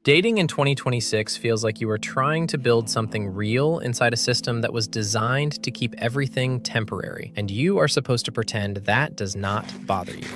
Dating in 2026 feels like you are trying to build something real inside a system that was designed to keep everything temporary, and you are supposed to pretend that does not bother you.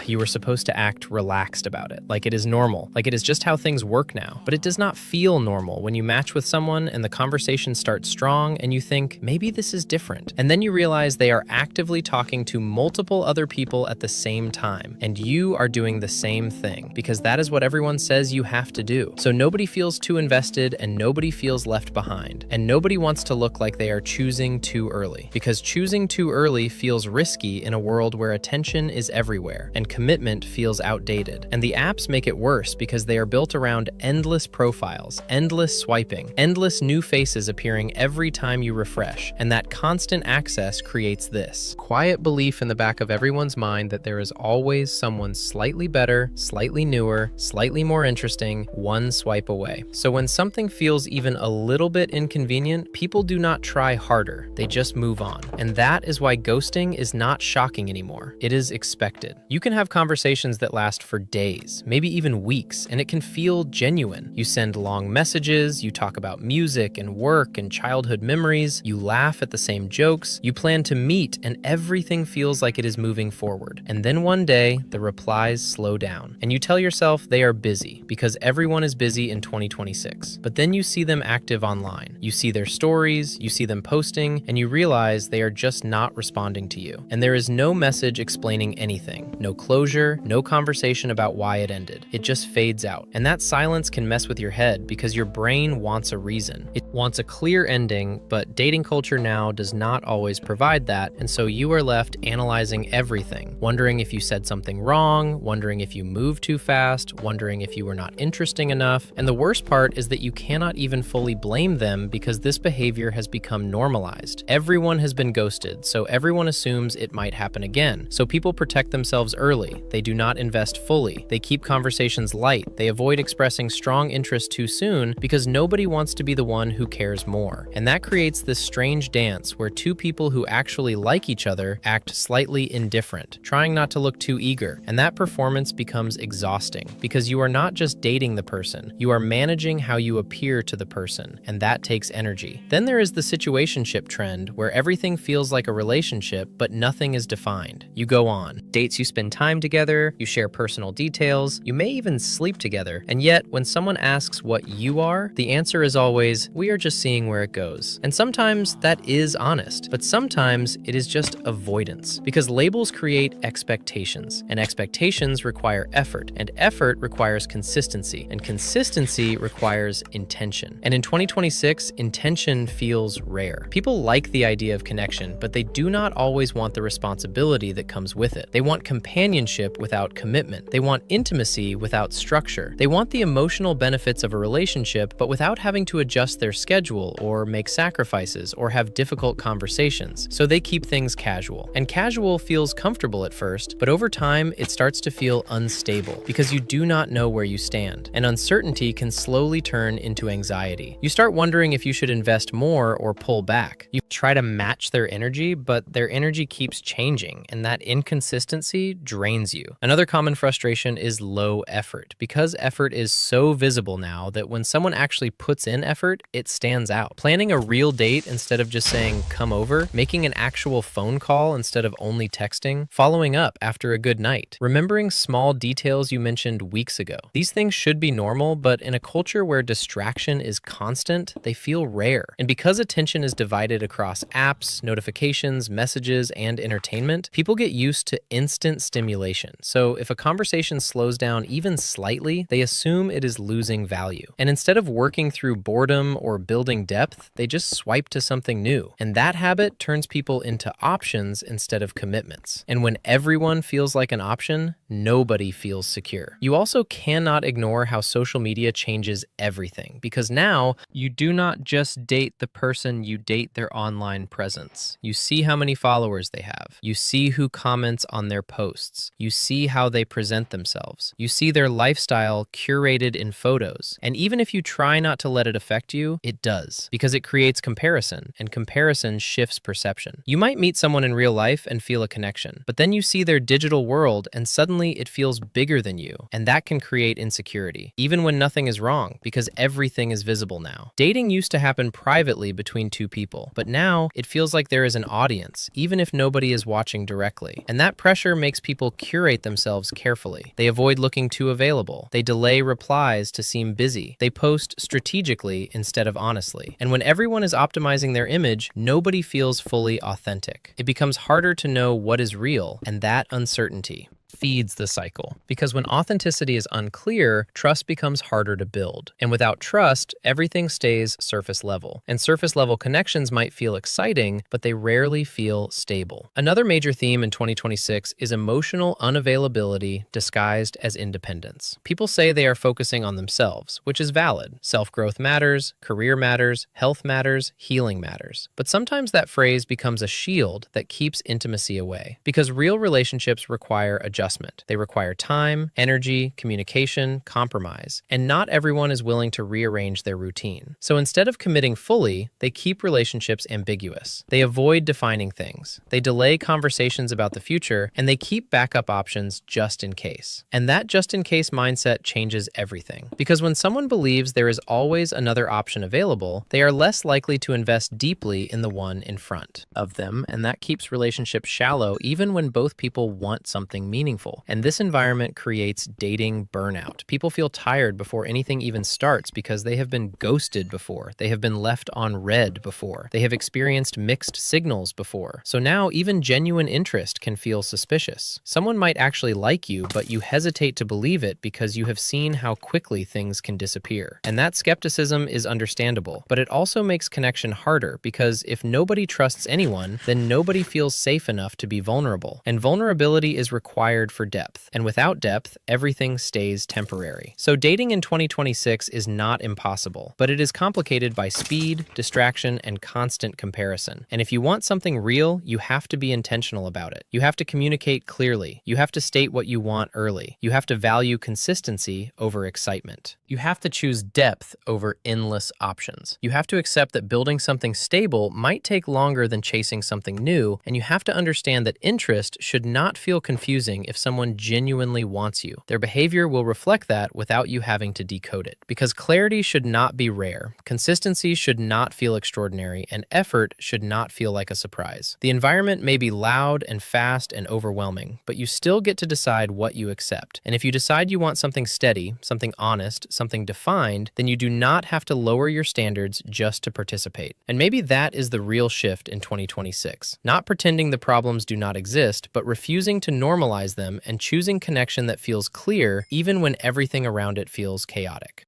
You are supposed to act relaxed about it, like it is normal, like it is just how things work now. But it does not feel normal when you match with someone and the conversation starts strong and you think, maybe this is different. And then you realize they are actively talking to multiple other people at the same time, and you are doing the same thing, because that is what everyone says you have to do. So nobody feels too invested and nobody feels left behind. And nobody wants to look like they are choosing too early, because choosing too early feels risky in a world where attention is everywhere and commitment feels outdated. And the apps make it worse because they are built around endless profiles, endless swiping, endless new faces appearing every time you refresh. And that constant access creates this quiet belief in the back of everyone's mind that there is always someone slightly better, slightly newer, slightly more interesting, one swipe away. So when something feels even a little bit inconvenient, people do not try harder, they just move on. And that is why ghosting is not shocking anymore. It is expected. You can have conversations that last for days, maybe even weeks, and it can feel genuine. You send long messages, you talk about music and work and childhood memories, you laugh at the same jokes, you plan to meet, and everything feels like it is moving forward. And then one day, the replies slow down, and you tell yourself they are busy, because everyone is busy in 2026. But then you see them active online. You see their stories, you see them posting, and you realize they are just not responding to you. And there is no message explaining anything, no closure, no conversation about why it ended. It just fades out. And that silence can mess with your head because your brain wants a reason. It wants a clear ending, but dating culture now does not always provide that, and so you are left analyzing everything, wondering if you said something wrong, wondering if you moved too fast, wondering if you were not interesting enough. And the worst part is that you cannot even fully blame them because this behavior has become normalized. Everyone has been ghosted, so everyone assumes it might happen again. So people protect themselves early. They do not invest fully. They keep conversations light. They avoid expressing strong interest too soon because nobody wants to be the one who cares more. And that creates this strange dance where two people who actually like each other act slightly indifferent, trying not to look too eager. And that performance becomes exhausting because you are not just dating the person, you are managing how you appear to the person, and that takes energy. Then there is the situationship trend where everything feels like a relationship, but nothing is defined. You go on dates, you spend time together, you share personal details, you may even sleep together, and yet when someone asks what you are, the answer is always, we are just seeing where it goes. And sometimes that is honest, but sometimes it is just avoidance, because labels create expectations, and expectations require effort, and effort requires consistency, and consistency requires intention. And in 2026, intention feels rare. People like the idea of connection, but they do not always want the responsibility that comes with it. They want companionship without commitment. They want intimacy without structure. They want the emotional benefits of a relationship, but without having to adjust their schedule or make sacrifices or have difficult conversations. So they keep things casual. And casual feels comfortable at first, but over time, it starts to feel unstable because you do not know where you stand. And uncertainty can slowly turn into anxiety. You start wondering if you should invest more or pull back. You try to match their energy, but their energy keeps changing, and that inconsistency drains you. Another common frustration is low effort, because effort is so visible now that when someone actually puts in effort, it stands out. Planning a real date instead of just saying, come over, making an actual phone call instead of only texting, following up after a good night, remembering small details you mentioned weeks ago. These things should be normal, but in a culture where distraction is constant, they feel rare. And because attention is divided across apps, notifications, messages, and entertainment, people get used to instant stimulation. So if a conversation slows down even slightly, they assume it is losing value. And instead of working through boredom or building depth, they just swipe to something new. And that habit turns people into options instead of commitments. And when everyone feels like an option, nobody feels secure. You also cannot ignore how social media changes everything, because now you do not just date the person, you date their online presence. You see how many followers they have. You see who comments on their posts. You see how they present themselves. You see their lifestyle curated in photos. And even if you try not to let it affect you, it does, because it creates comparison, and comparison shifts perception. You might meet someone in real life and feel a connection, but then you see their digital world and suddenly suddenly it feels bigger than you, and that can create insecurity, even when nothing is wrong, because everything is visible now. Dating used to happen privately between two people, but now it feels like there is an audience, even if nobody is watching directly. And that pressure makes people curate themselves carefully. They avoid looking too available. They delay replies to seem busy. They post strategically instead of honestly. And when everyone is optimizing their image, nobody feels fully authentic. It becomes harder to know what is real, and that uncertainty feeds the cycle. Because when authenticity is unclear, trust becomes harder to build. And without trust, everything stays surface level. And surface level connections might feel exciting, but they rarely feel stable. Another major theme in 2026 is emotional unavailability disguised as independence. People say they are focusing on themselves, which is valid. Self-growth matters, career matters, health matters, healing matters. But sometimes that phrase becomes a shield that keeps intimacy away. Because real relationships require adjustment. They require time, energy, communication, compromise, and not everyone is willing to rearrange their routine. So instead of committing fully, they keep relationships ambiguous. They avoid defining things. They delay conversations about the future, and they keep backup options just in case. And that just in case mindset changes everything. Because when someone believes there is always another option available, they are less likely to invest deeply in the one in front of them, and that keeps relationships shallow even when both people want something meaningful. And this environment creates dating burnout. People feel tired before anything even starts because they have been ghosted before. They have been left on red before. They have experienced mixed signals before. So now even genuine interest can feel suspicious. Someone might actually like you, but you hesitate to believe it because you have seen how quickly things can disappear. And that skepticism is understandable, but it also makes connection harder because if nobody trusts anyone, then nobody feels safe enough to be vulnerable. And vulnerability is required for depth, and without depth, everything stays temporary. So dating in 2026 is not impossible, but it is complicated by speed, distraction, and constant comparison. And if you want something real, you have to be intentional about it. You have to communicate clearly. You have to state what you want early. You have to value consistency over excitement. You have to choose depth over endless options. You have to accept that building something stable might take longer than chasing something new, and you have to understand that interest should not feel confusing if someone genuinely wants you. Their behavior will reflect that without you having to decode it. Because clarity should not be rare, consistency should not feel extraordinary, and effort should not feel like a surprise. The environment may be loud and fast and overwhelming, but you still get to decide what you accept. And if you decide you want something steady, something honest, something defined, then you do not have to lower your standards just to participate. And maybe that is the real shift in 2026. Not pretending the problems do not exist, but refusing to normalize them and choosing connection that feels clear even when everything around it feels chaotic.